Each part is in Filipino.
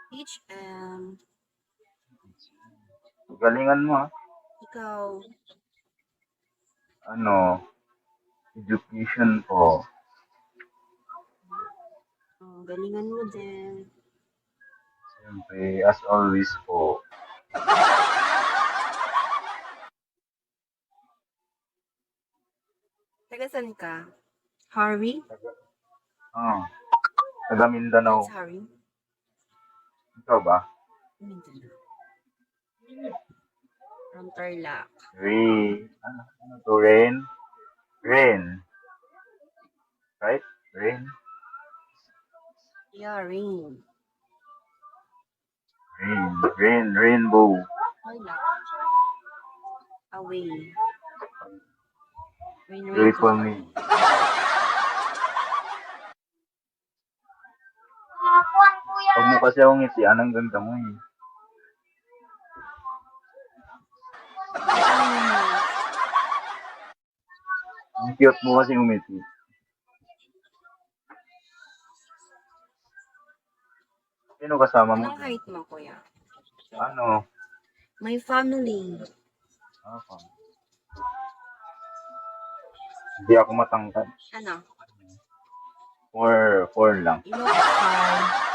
HM. Galingan mo, ha? Ikaw. Ano, education po. Oh, galingan mo din. Siyempre, as always po. Taga saan ka? Harvey? Ah, taga Mindanao. It's Harvey. Ikaw ba? Mindanao. From Tarlac. Ano to, Rain? Rain. Right? Rain? Yeah, rain. Rainbow. Tarlac. Away. Rain, Beautiful away. me. Huwag mo kasi akong ngiti, anong ganda mo eh. Ang cute mo kasi umiti. Sino kasama mo? Anong height mo, kuya? Ano? My family. Hindi ako matangkad. Ano? 4 lang. Ilocos.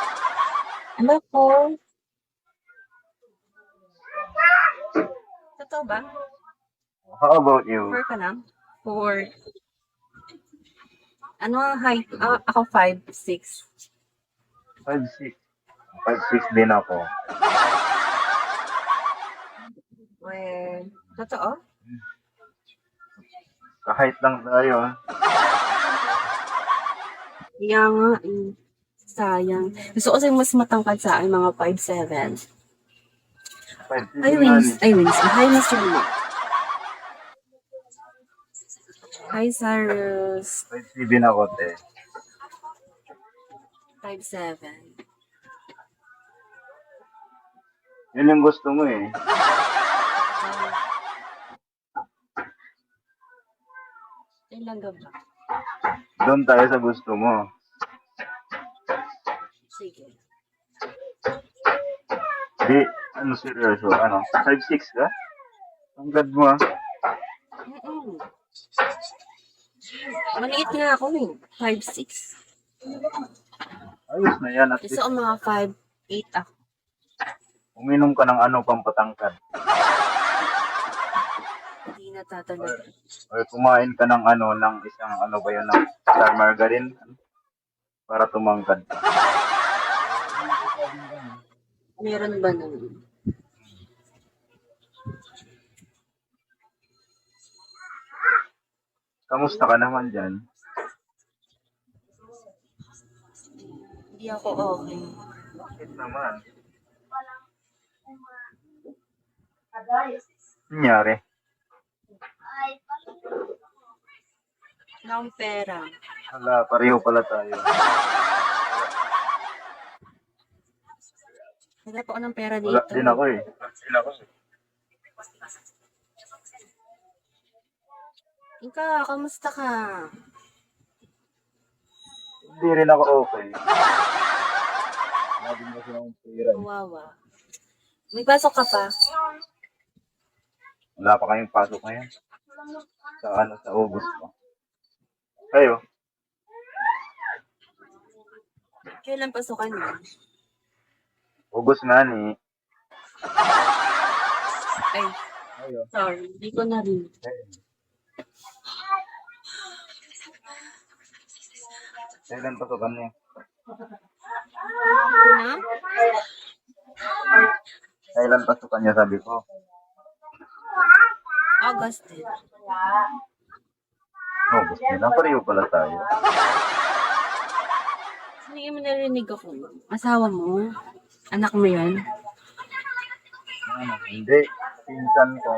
Ano po? Totoo ba? How about you? 4 ka na? 4. Ano ang height? Ako 5'6". 5'6". 5'6 din ako. Well, totoo? Kahit lang tayo. Kaya nga, sayang. Gusto ko kasi mas matangkad sa akin, mga 5'7". 5'6 Hi, Wins. Ay, Wins. Hi, Mr. Mark. Hi, Cyrus. 5'6 din ako, te. 5'7". Yun yung gusto mo eh. Ilang ba? Doon tayo sa gusto mo. Sige. Di, ano seryoso? Ano? 5'6 ka? Ang gad mo ah. Maliit nga ako eh. 5'6". Ayos na yan. At Kasi least, ako mga 5'8" ako. uminom ka ng ano pampatangkad. Hindi na tatalaga. Or kumain ka ng ano, ng isang ano ba yun, ng star margarine. Para tumangkad ka. Meron ba naman? Kamusta ka naman dyan? Hindi ako okay. Bakit naman? Nangyari? Wala akong pera. Wala, pareho pala tayo. Wala pa ako ng pera dito. Wala din ako eh. Ikaw, kamusta ka? Hindi rin ako okay. Wala din kasi akong pera. Kawawa. May pasok ka pa? Wala pa kayong pasok ngayon. Sa August pa. Kayo? Kailan pasukan mo? August nga ni. Ay, sorry. Hindi ko na rin. Kailan pasukan niya? Na? Kailan pasukan niya sabi ko? August din. August din. Pareho pala tayo. Hindi mo narinig ako. Asawa mo? Anak mo yan? Hindi. Pinsan ko.